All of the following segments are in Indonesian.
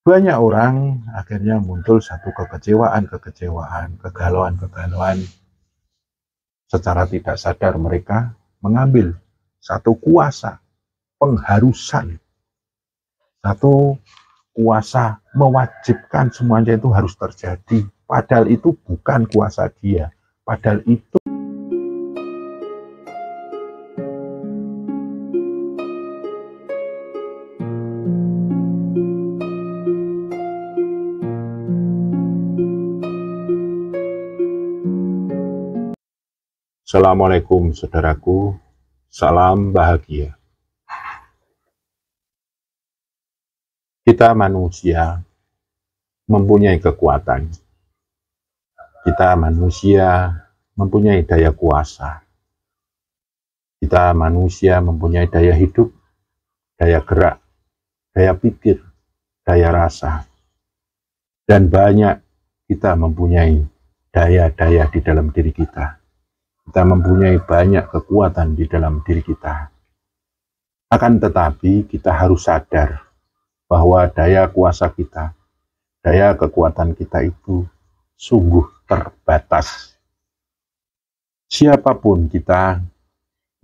Banyak orang akhirnya muncul satu kekecewaan, kegalauan. Secara tidak sadar mereka mengambil satu kuasa pengharusan, satu kuasa mewajibkan semuanya itu harus terjadi. Padahal itu bukan kuasa dia. Padahal itu Assalamualaikum saudaraku, salam bahagia. Kita manusia mempunyai kekuatan. Kita manusia mempunyai daya kuasa. Kita manusia mempunyai daya hidup, daya gerak, daya pikir, daya rasa. Dan banyak kita mempunyai daya-daya di dalam diri kita. Kita mempunyai banyak kekuatan di dalam diri kita. Akan tetapi kita harus sadar bahwa daya kuasa kita, daya kekuatan kita itu sungguh terbatas. Siapapun kita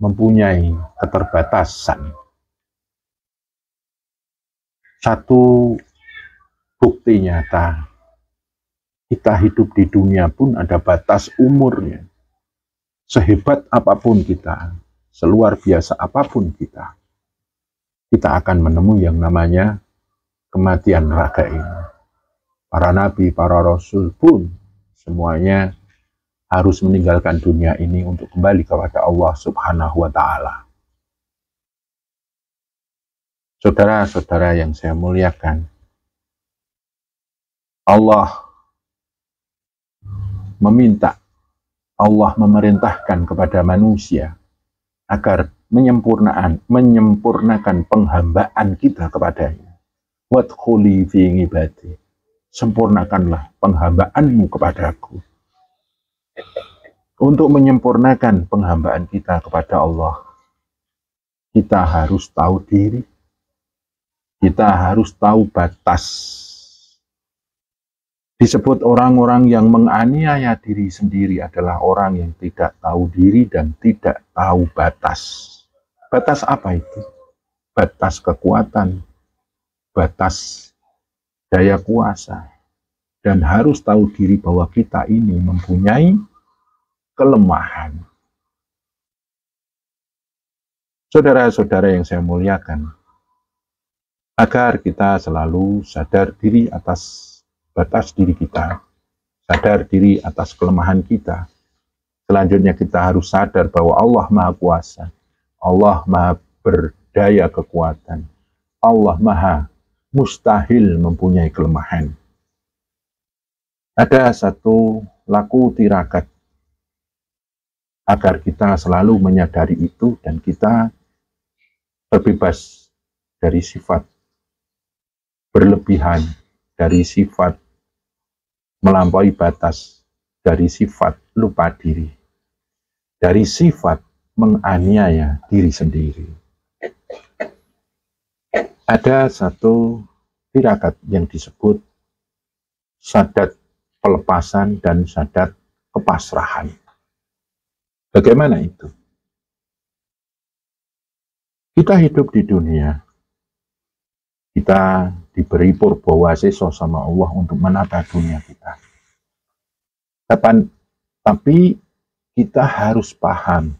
mempunyai keterbatasan. Satu bukti nyata, kita hidup di dunia pun ada batas umurnya. Sehebat apapun kita, seluar biasa apapun kita akan menemui yang namanya kematian raga ini. Para nabi, para rasul pun semuanya harus meninggalkan dunia ini untuk kembali kepada Allah Subhanahu wa Ta'ala. Saudara-saudara yang saya muliakan, Allah meminta, Allah memerintahkan kepada manusia agar menyempurnakan penghambaan kita kepadanya. Wadkhuli fi ibadi. Sempurnakanlah penghambaanmu kepadaku. Untuk menyempurnakan penghambaan kita kepada Allah, kita harus tahu diri. Kita harus tahu batas. Disebut orang-orang yang menganiaya diri sendiri adalah orang yang tidak tahu diri dan tidak tahu batas. Batas apa itu? Batas kekuatan, batas daya kuasa. Dan harus tahu diri bahwa kita ini mempunyai kelemahan. Saudara-saudara yang saya muliakan, agar kita selalu sadar diri atas batas diri kita, sadar diri atas kelemahan kita. Selanjutnya kita harus sadar bahwa Allah Maha Kuasa, Allah Maha berdaya kekuatan, Allah Maha mustahil mempunyai kelemahan. Ada satu laku tirakat agar kita selalu menyadari itu dan kita terbebas dari sifat berlebihan, dari sifat melampaui batas, dari sifat lupa diri, dari sifat menganiaya diri sendiri. Ada satu tirakat yang disebut sadat pelepasan dan sadat kepasrahan. Bagaimana itu? Kita hidup di dunia, kita diberi purbawaseso sama Allah untuk menata dunia kita. Tapi kita harus paham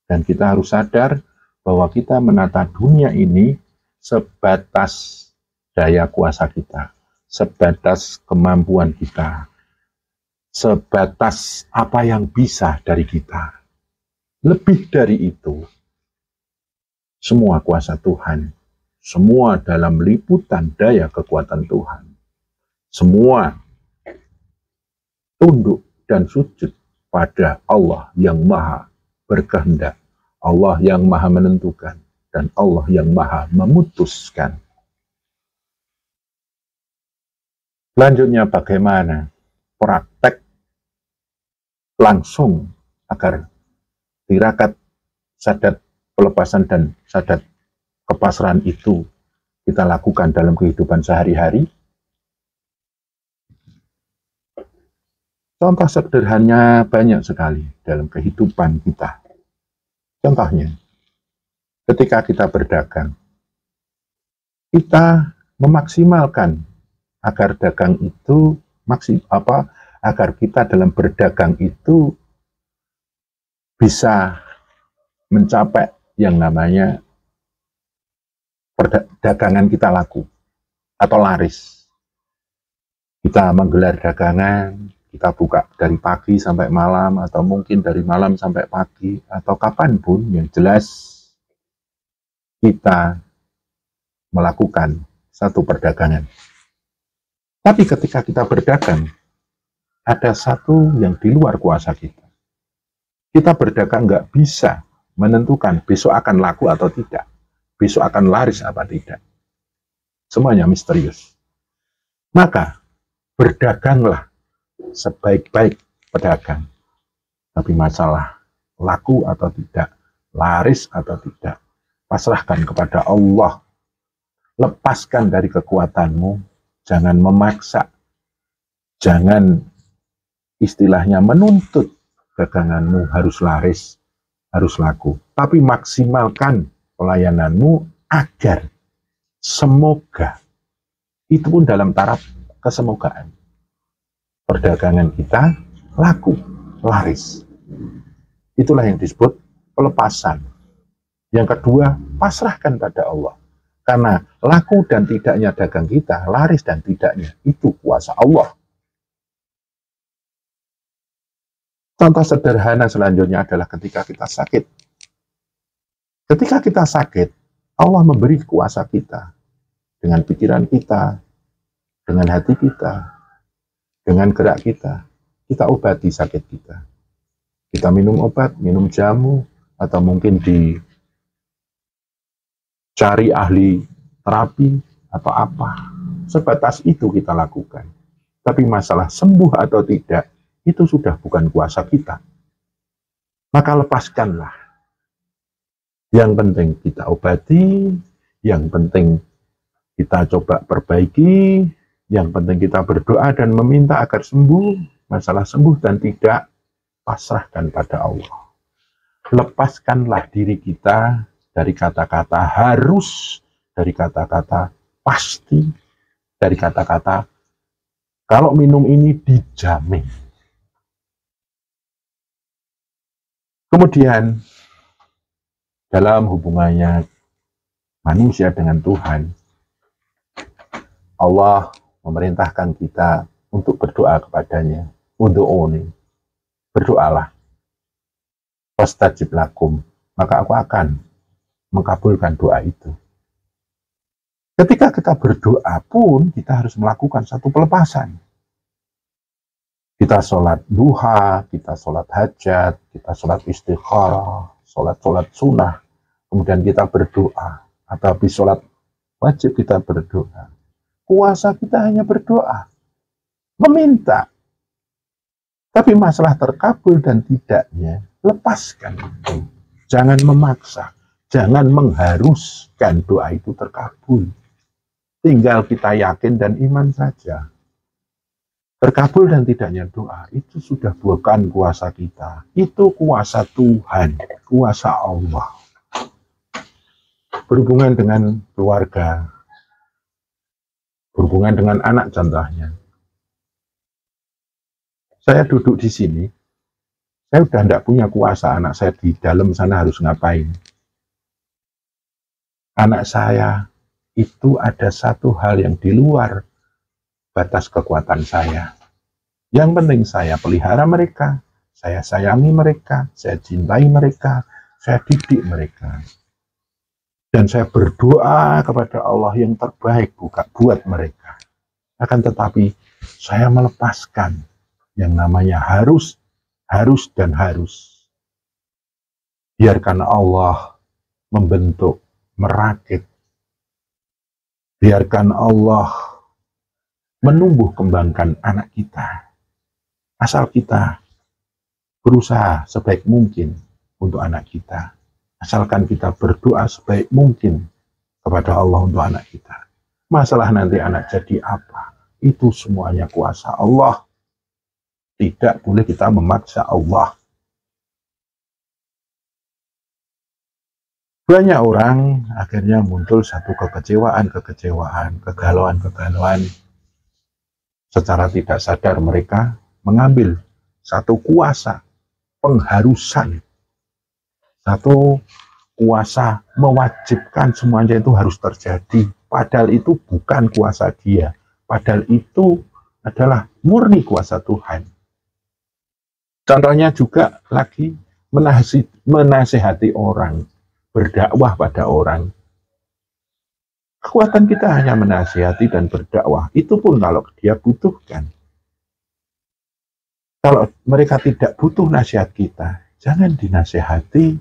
dan kita harus sadar bahwa kita menata dunia ini sebatas daya kuasa kita, sebatas kemampuan kita, sebatas apa yang bisa dari kita. Lebih dari itu, semua kuasa Tuhan, semua dalam liputan daya kekuatan Tuhan. Semua tunduk dan sujud pada Allah yang maha berkehendak, Allah yang maha menentukan, dan Allah yang maha memutuskan. Selanjutnya bagaimana praktek langsung agar tirakat sadat pelepasan dan sadat kepasrahan itu kita lakukan dalam kehidupan sehari-hari. Contoh sederhananya banyak sekali dalam kehidupan kita. Contohnya, ketika kita berdagang, kita memaksimalkan agar dagang itu agar kita dalam berdagang itu bisa mencapai yang namanya perdagangan kita laku atau laris. Kita menggelar dagangan, kita buka dari pagi sampai malam, atau mungkin dari malam sampai pagi, atau kapanpun, yang jelas kita melakukan satu perdagangan. Tapi ketika kita berdagang, ada satu yang di luar kuasa kita. Kita berdagang nggak bisa menentukan besok akan laku atau tidak, besok akan laris apa tidak. Semuanya misterius. Maka berdaganglah sebaik-baik pedagang. Tapi masalah laku atau tidak, laris atau tidak, pasrahkan kepada Allah. Lepaskan dari kekuatanmu, jangan memaksa, jangan istilahnya menuntut daganganmu harus laris, harus laku. Tapi maksimalkan pelayananmu agar semoga, itu pun dalam taraf kesemogaan, perdagangan kita laku, laris. Itulah yang disebut pelepasan. Yang kedua, pasrahkan pada Allah. Karena laku dan tidaknya dagang kita, laris dan tidaknya, itu kuasa Allah. Contoh sederhana selanjutnya adalah ketika kita sakit. Ketika kita sakit, Allah memberi kuasa kita. Dengan pikiran kita, dengan hati kita, dengan gerak kita, kita obati sakit kita. Kita minum obat, minum jamu, atau mungkin cari ahli terapi atau apa. Sebatas itu kita lakukan. Tapi masalah sembuh atau tidak, itu sudah bukan kuasa kita. Maka lepaskanlah. Yang penting kita obati, yang penting kita coba perbaiki, yang penting kita berdoa dan meminta agar sembuh. Masalah sembuh dan tidak, pasrahkan pada Allah. Lepaskanlah diri kita dari kata-kata harus, dari kata-kata pasti, dari kata-kata kalau minum ini dijamin. Kemudian dalam hubungannya manusia dengan Tuhan, Allah memerintahkan kita untuk berdoa kepadanya. Ud'uuni, berdoalah. Fastajib lakum, maka aku akan mengabulkan doa itu. Ketika kita berdoa pun, kita harus melakukan satu pelepasan. Kita sholat duha, kita sholat hajat, kita sholat istikharah, sholat sunnah, kemudian kita berdoa. Atau habis sholat wajib kita berdoa. Kuasa kita hanya berdoa, meminta. Tapi masalah terkabul dan tidaknya, lepaskan itu. Jangan memaksa, jangan mengharuskan doa itu terkabul. Tinggal kita yakin dan iman saja. Terkabul dan tidaknya doa, itu sudah bukan kuasa kita. Itu kuasa Tuhan, kuasa Allah. Berhubungan dengan keluarga, berhubungan dengan anak contohnya. Saya duduk di sini, saya udah tidak punya kuasa anak saya di dalam sana harus ngapain. Anak saya itu ada satu hal yang di luar batas kekuatan saya. Yang penting saya pelihara mereka, saya sayangi mereka, saya cintai mereka, saya didik mereka. Dan saya berdoa kepada Allah yang terbaik buat mereka. Akan tetapi saya melepaskan yang namanya harus dan harus. Biarkan Allah membentuk, merakit. Biarkan Allah menumbuh kembangkan anak kita. Asal kita berusaha sebaik mungkin untuk anak kita. Asalkan kita berdoa sebaik mungkin kepada Allah untuk anak kita. Masalah nanti anak jadi apa, itu semuanya kuasa Allah. Tidak boleh kita memaksa Allah. Banyak orang akhirnya muncul satu kekecewaan, kegalauan. Secara tidak sadar mereka mengambil satu kuasa pengharusan, satu kuasa mewajibkan semuanya itu harus terjadi. Padahal itu bukan kuasa dia. Padahal itu adalah murni kuasa Tuhan. Contohnya juga lagi menasihati orang, berdakwah pada orang. Kekuatan kita hanya menasihati dan berdakwah. Itu pun kalau dia butuhkan. Kalau mereka tidak butuh nasihat kita, jangan dinasihati.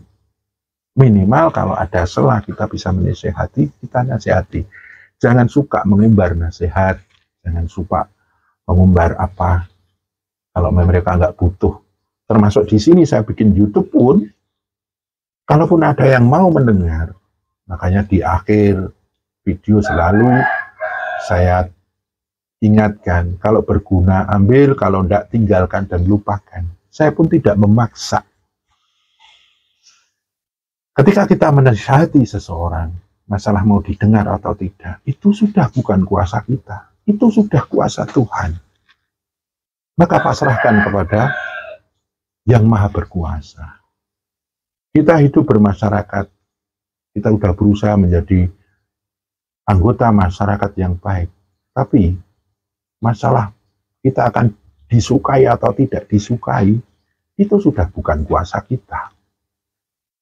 Minimal kalau ada salah kita bisa menasihati, kita nasihati. Jangan suka mengumbar nasihat, jangan suka mengumbar apa. Kalau mereka nggak butuh. Termasuk di sini saya bikin YouTube pun, kalaupun ada yang mau mendengar, makanya di akhir video selalu saya ingatkan, kalau berguna ambil, kalau tidak tinggalkan dan lupakan. Saya pun tidak memaksa. Ketika kita menasihati seseorang, masalah mau didengar atau tidak, itu sudah bukan kuasa kita. Itu sudah kuasa Tuhan. Maka pasrahkan kepada yang maha berkuasa. Kita hidup bermasyarakat, kita sudah berusaha menjadi anggota masyarakat yang baik. Tapi masalah kita akan disukai atau tidak disukai, itu sudah bukan kuasa kita.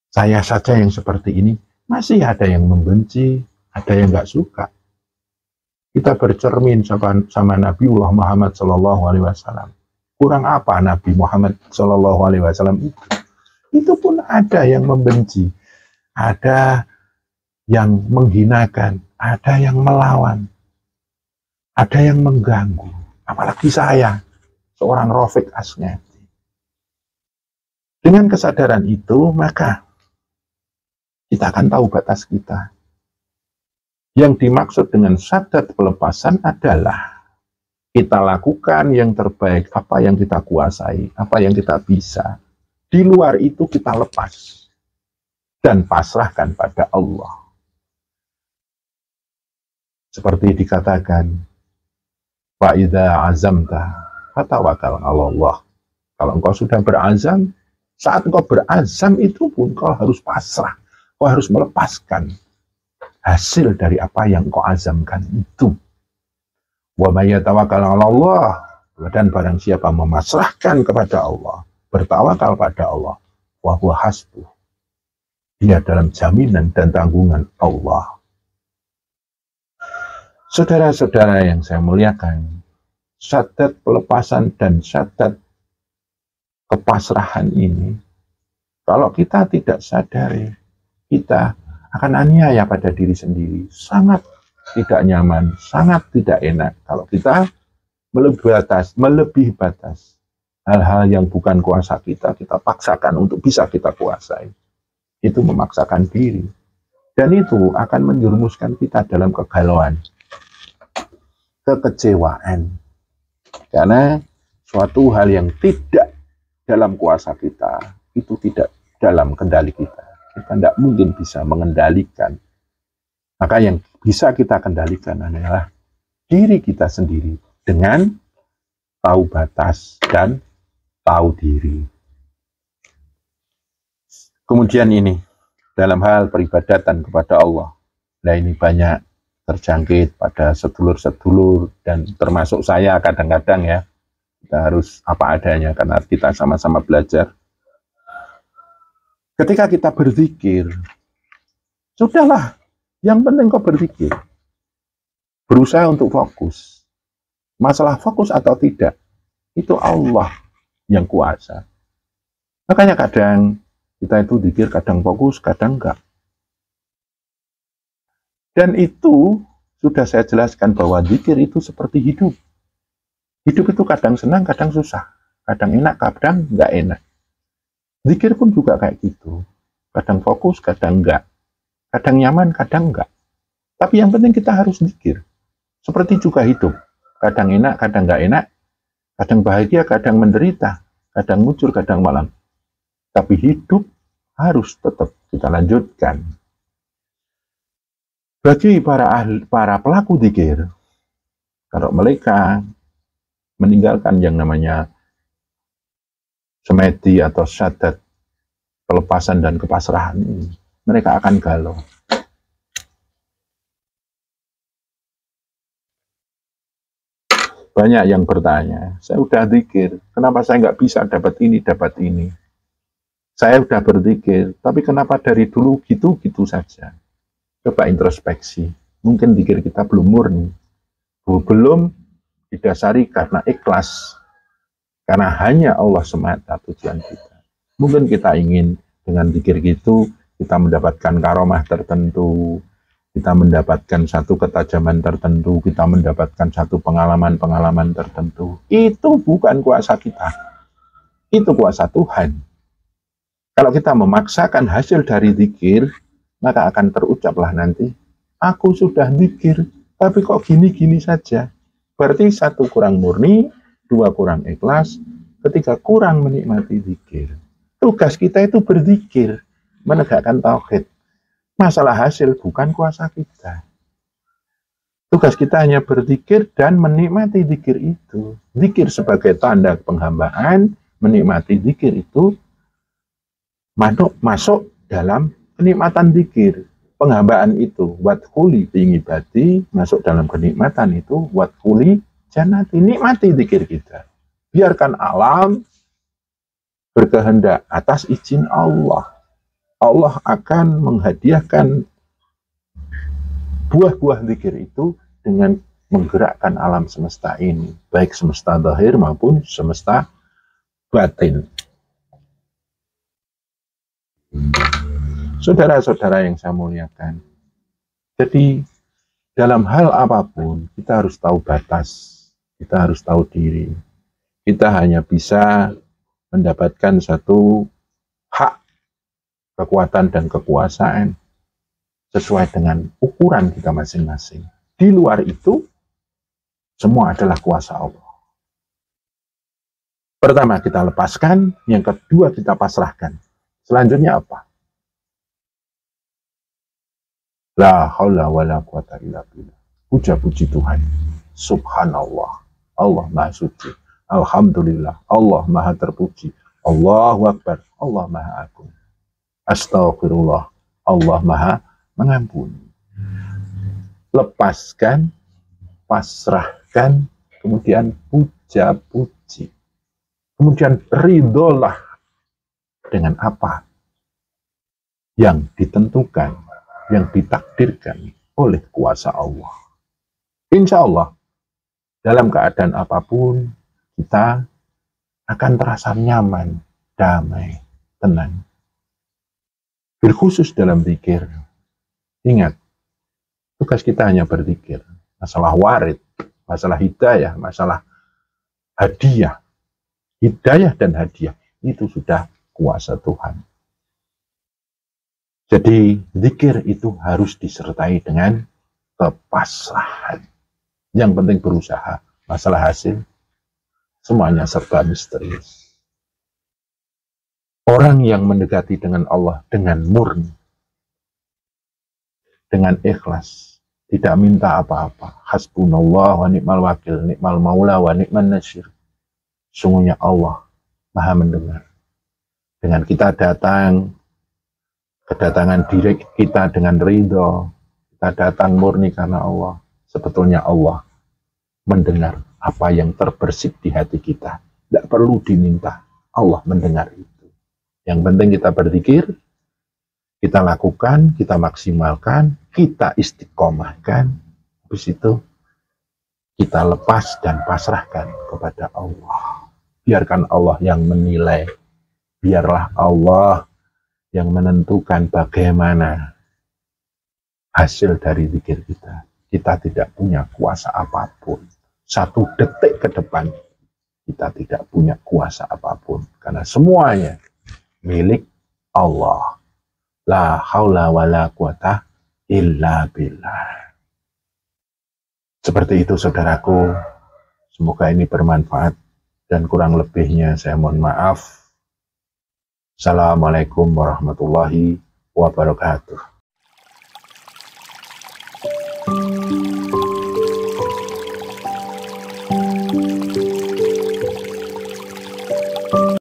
Saya saja yang seperti ini, masih ada yang membenci, ada yang nggak suka. Kita bercermin sama Nabiullah Muhammad SAW. Kurang apa Nabi Muhammad SAW itu? Itu pun ada yang membenci, ada yang menghinakan, ada yang melawan, ada yang mengganggu. Apalagi saya, seorang Rafiq Asngati. Dengan kesadaran itu, maka kita akan tahu batas kita. Yang dimaksud dengan syahadat pelepasan adalah kita lakukan yang terbaik, apa yang kita kuasai, apa yang kita bisa. Di luar itu kita lepas dan pasrahkan pada Allah. Seperti dikatakan, fa'idha azamta fatawakal 'ala Allah. Kalau engkau sudah berazam, saat engkau berazam itu pun kau harus pasrah. Kau harus melepaskan hasil dari apa yang kau azamkan itu. Wa may yatawakkal 'ala Allah, dan barang siapa memasrahkan kepada Allah, bertawakal pada Allah, wa huwa hasbuh, dia dalam jaminan dan tanggungan Allah. Saudara-saudara yang saya muliakan, syahadat pelepasan dan syahadat kepasrahan ini, kalau kita tidak sadari, kita akan aniaya pada diri sendiri. Sangat tidak nyaman, sangat tidak enak kalau kita melebihi batas. Hal-hal yang bukan kuasa kita, kita paksakan untuk bisa kita kuasai. Itu memaksakan diri. Dan itu akan menjerumuskan kita dalam kegalauan, kekecewaan. Karena suatu hal yang tidak dalam kuasa kita, itu tidak dalam kendali kita. Kita tidak mungkin bisa mengendalikan. Maka yang bisa kita kendalikan adalah diri kita sendiri dengan tahu batas dan tahu diri. Kemudian ini, dalam hal peribadatan kepada Allah. Nah ini banyak terjangkit pada sedulur-sedulur dan termasuk saya kadang-kadang ya. Kita harus apa adanya karena kita sama-sama belajar. Ketika kita berzikir, sudahlah, yang penting kau berzikir. Berusaha untuk fokus. Masalah fokus atau tidak, itu Allah yang kuasa. Makanya kadang kita itu zikir, kadang fokus, kadang enggak. Dan itu sudah saya jelaskan bahwa zikir itu seperti hidup. Hidup itu kadang senang, kadang susah. Kadang enak, kadang enggak enak. Zikir pun juga kayak gitu. Kadang fokus, kadang enggak. Kadang nyaman, kadang enggak. Tapi yang penting kita harus zikir. Seperti juga hidup. Kadang enak, kadang nggak enak. Kadang bahagia, kadang menderita. Kadang muncul, kadang malam. Tapi hidup harus tetap kita lanjutkan. Bagi para pelaku zikir, kalau mereka meninggalkan yang namanya semedi atau syadat, kelepasan dan kepasrahan ini, mereka akan galau. Banyak yang bertanya, saya udah zikir, kenapa saya nggak bisa dapat ini, dapat ini? Saya udah berzikir, tapi kenapa dari dulu gitu-gitu saja? Coba introspeksi, mungkin zikir kita belum murni, belum didasari karena ikhlas, karena hanya Allah semata tujuan kita. Mungkin kita ingin dengan zikir gitu, kita mendapatkan karomah tertentu, kita mendapatkan satu ketajaman tertentu, kita mendapatkan satu pengalaman-pengalaman tertentu. Itu bukan kuasa kita. Itu kuasa Tuhan. Kalau kita memaksakan hasil dari zikir, maka akan terucaplah nanti, aku sudah zikir, tapi kok gini-gini saja. Berarti satu kurang murni, dua kurang ikhlas, ketiga kurang menikmati zikir. Tugas kita itu berzikir, menegakkan tauhid. Masalah hasil bukan kuasa kita. Tugas kita hanya berzikir dan menikmati zikir itu. Zikir sebagai tanda penghambaan, menikmati zikir itu masuk dalam kenikmatan zikir. Penghambaan itu wadkhuli fi ibadi, masuk dalam kenikmatan itu wadkhuli jannati, nikmati zikir kita. Biarkan alam berkehendak atas izin Allah. Allah akan menghadiahkan buah-buah zikir itu dengan menggerakkan alam semesta ini, baik semesta zahir maupun semesta batin. Saudara-saudara yang saya muliakan, jadi dalam hal apapun kita harus tahu batas, kita harus tahu diri. Kita hanya bisa mendapatkan satu hak, kekuatan dan kekuasaan sesuai dengan ukuran kita masing-masing. Di luar itu, semua adalah kuasa Allah. Pertama kita lepaskan, yang kedua kita pasrahkan. Selanjutnya apa? La haula wa la quwata illa billah. Puja-puji Tuhan. Subhanallah. Allah Maha Suci. Alhamdulillah. Allah Maha Terpuji. Allahu Akbar. Allah Maha Agung. Astaghfirullah. Allah Maha Mengampuni. Lepaskan, pasrahkan, kemudian puja-puji. Kemudian ridholah dengan apa yang ditentukan, yang ditakdirkan oleh kuasa Allah. Insya Allah, dalam keadaan apapun, kita akan terasa nyaman, damai, tenang. Khusus dalam zikir, ingat, tugas kita hanya berzikir. Masalah warid, masalah hidayah, masalah hadiah. Hidayah dan hadiah, itu sudah kuasa Tuhan. Jadi, zikir itu harus disertai dengan kepasrahan. Yang penting berusaha. Masalah hasil, semuanya serba misterius. Orang yang mendekati dengan Allah dengan murni, dengan ikhlas, tidak minta apa-apa. Hasbunallah wa ni'mal wakil, ni'mal maula wa ni'man nasir. Sungguhnya Allah Maha mendengar. Dengan kita datang, kedatangan diri kita dengan ridho, kita datang murni karena Allah. Sebetulnya Allah mendengar apa yang terbersih di hati kita. Tidak perlu diminta, Allah mendengar itu. Yang penting kita berzikir, kita lakukan, kita maksimalkan, kita istiqomahkan. Habis itu kita lepas dan pasrahkan kepada Allah. Biarkan Allah yang menilai. Biarlah Allah yang menentukan bagaimana hasil dari zikir kita. Kita tidak punya kuasa apapun. Satu detik ke depan, kita tidak punya kuasa apapun. Karena semuanya milik Allah. La haula wa la quwata illa billah. Seperti itu saudaraku, semoga ini bermanfaat dan kurang lebihnya saya mohon maaf. Assalamualaikum warahmatullahi wabarakatuh.